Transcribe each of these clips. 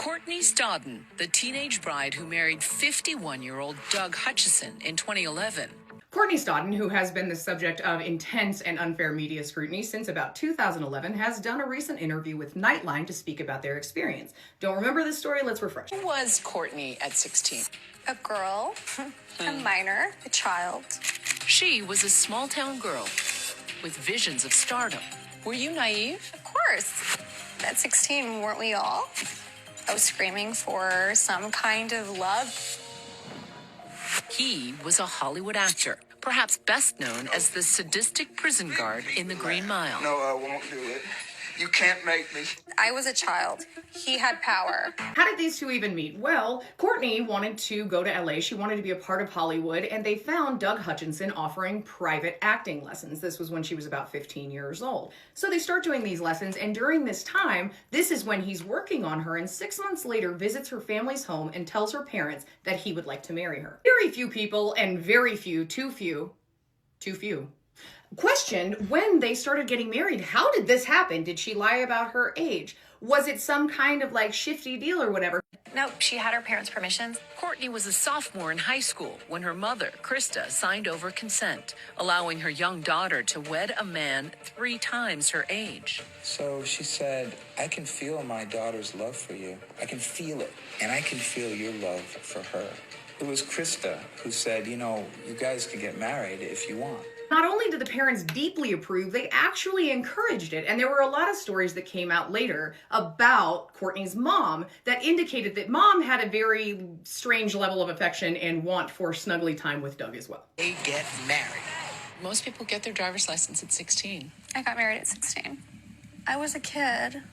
Courtney Stodden, the teenage bride who married 51-year-old Doug Hutchison in 2011. Courtney Stodden, who has been the subject of intense and unfair media scrutiny since about 2011, has done a recent interview with Nightline to speak about their experience. Don't remember this story? Let's refresh. Who was Courtney at 16? A girl, a minor, a child. She was a small-town girl with visions of stardom. Were you naive? Of course. At 16, weren't we all? I was screaming for some kind of love. He was a Hollywood actor, perhaps best known as the sadistic prison guard in The Green Mile. No, I won't do it. You can't make me. I was a child. He had power. How did these two even meet? Well, Courtney wanted to go to LA. She wanted to be a part of Hollywood, and they found Doug Hutchison offering private acting lessons. This was when she was about 15 years old. So they start doing these lessons, and during this time, this is when he's working on her, and 6 months later visits her family's home and tells her parents that he would like to marry her. Very few people, and too few, questioned when they started getting married. How did this happen? Did she lie about her age? Was it some kind of like shifty deal or whatever? Nope, she had her parents' permissions. Courtney was a sophomore in high school when her mother, Krista, signed over consent, allowing her young daughter to wed a man 3 times her age. So she said, I can feel my daughter's love for you. I can feel it, and I can feel your love for her. It was Krista who said, you guys can get married if you want. Not only did the parents deeply approve, they actually encouraged it. And there were a lot of stories that came out later about Courtney's mom that indicated that mom had a very strange level of affection and want for snuggly time with Doug as well. They get married. Most people get their driver's license at 16. I got married at 16. I was a kid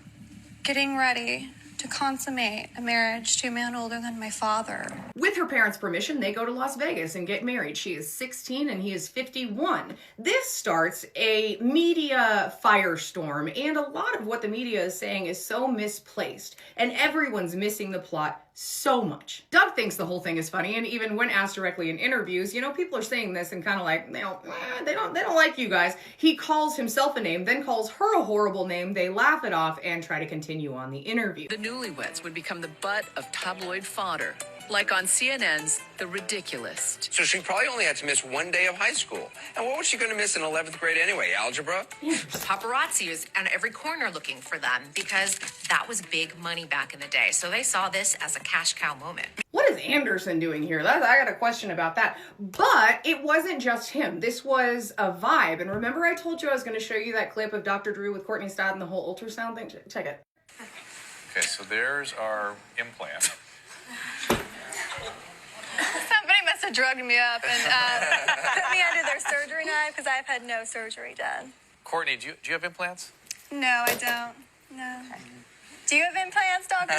getting ready to consummate a marriage to a man older than my father. With her parents' permission, they go to Las Vegas and get married. She is 16 and he is 51. This starts a media firestorm, and a lot of what the media is saying is so misplaced, and everyone's missing the plot so much. Doug thinks the whole thing is funny, and even when asked directly in interviews, people are saying this and kind of like, they don't like you guys. He calls himself a name, then calls her a horrible name. They laugh it off and try to continue on the interview. The newlyweds would become the butt of tabloid fodder, like on CNN's The Ridiculous. So she probably only had to miss 1 day of high school. And what was she going to miss in 11th grade anyway? Algebra? Paparazzi was on every corner looking for them because that was big money back in the day. So they saw this as a cash cow moment. What is Anderson doing here? I got a question about that. But it wasn't just him. This was a vibe. And remember I told you I was going to show you that clip of Dr. Drew with Courtney Stodden, the whole ultrasound thing? Check it. Okay, so there's our implant. Somebody must have drugged me up and put me under their surgery knife because I've had no surgery done. Courtney, do you have implants? No, I don't. No. Do you have implants, Dr.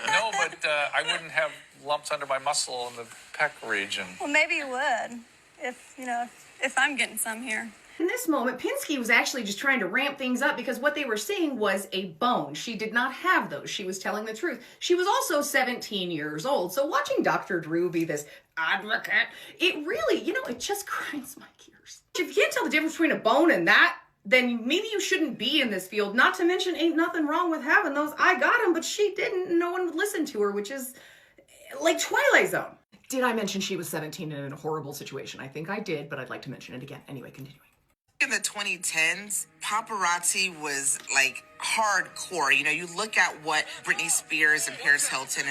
No, but I wouldn't have lumps under my muscle in the pec region. Well, maybe you would if I'm getting some here. In this moment, Pinsky was actually just trying to ramp things up because what they were seeing was a bone. She did not have those. She was telling the truth. She was also 17 years old. So watching Dr. Drew be this advocate, it really, it just grinds my gears. If you can't tell the difference between a bone and that, then maybe you shouldn't be in this field. Not to mention, ain't nothing wrong with having those. I got them, but she didn't. No one would listen to her, which is like Twilight Zone. Did I mention she was 17 and in a horrible situation? I think I did, but I'd like to mention it again. Anyway, continuing. In the 2010s, paparazzi was like hardcore. You look at what Britney Spears and Paris Hilton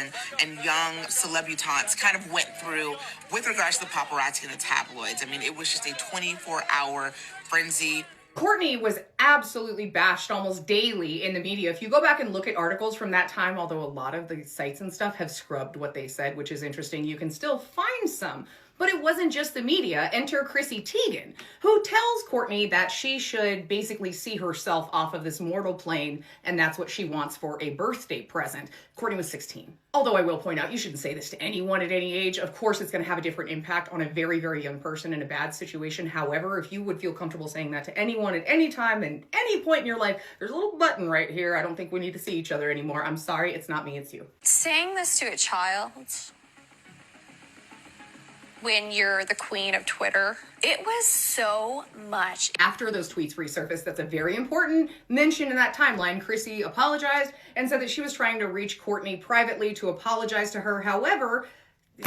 and young celebutantes kind of went through with regards to the paparazzi and the tabloids. I mean, it was just a 24-hour frenzy. Courtney was absolutely bashed almost daily in the media. If you go back and look at articles from that time, although a lot of the sites and stuff have scrubbed what they said, which is interesting, you can still find some. But it wasn't just the media. Enter Chrissy Teigen, who tells Courtney that she should basically see herself off of this mortal plane, and that's what she wants for a birthday present. Courtney was 16. Although I will point out, you shouldn't say this to anyone at any age. Of course, it's going to have a different impact on a very, very young person in a bad situation. However, if you would feel comfortable saying that to anyone at any time and any point in your life, there's a little button right here. I don't think we need to see each other anymore. I'm sorry, it's not me, it's you. Saying this to a child when you're the queen of Twitter. It was so much. After those tweets resurfaced, that's a very important mention in that timeline. Chrissy apologized and said that she was trying to reach Courtney privately to apologize to her. However,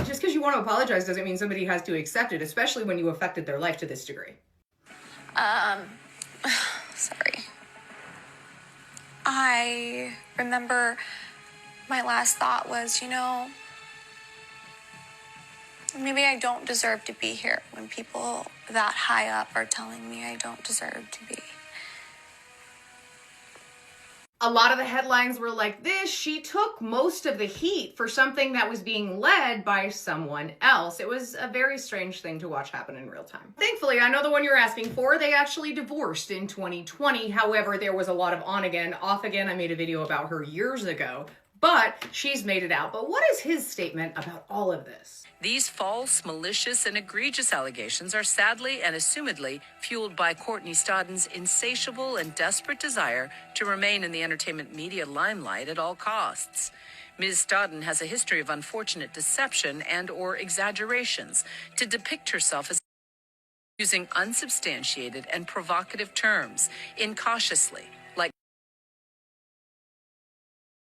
just because you want to apologize doesn't mean somebody has to accept it, especially when you affected their life to this degree. Sorry. I remember my last thought was, maybe I don't deserve to be here when people that high up are telling me I don't deserve to be. A lot of the headlines were like this. She took most of the heat for something that was being led by someone else. It was a very strange thing to watch happen in real time. Thankfully, I know the one you're asking for, they actually divorced in 2020. However, there was a lot of on again, off again. I made a video about her years ago, but she's made it out. But what is his statement about all of this? These false, malicious, and egregious allegations are sadly and assumedly fueled by Courtney Stodden's insatiable and desperate desire to remain in the entertainment media limelight at all costs. Ms. Stodden has a history of unfortunate deception and/or exaggerations to depict herself as using unsubstantiated and provocative terms incautiously, like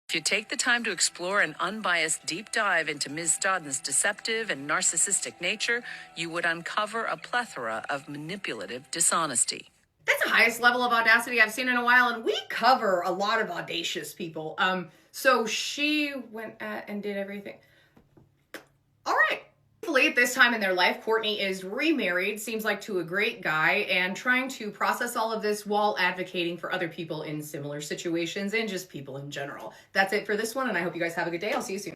if you take the time to explore an unbiased deep dive into Ms. Stodden's deceptive and narcissistic nature, you would uncover a plethora of manipulative dishonesty. That's the highest level of audacity I've seen in a while, and we cover a lot of audacious people. So she went at and did everything. All right. Hopefully at this time in their life, Courtney is remarried, seems like to a great guy, and trying to process all of this while advocating for other people in similar situations and just people in general. That's it for this one, and I hope you guys have a good day. I'll see you soon.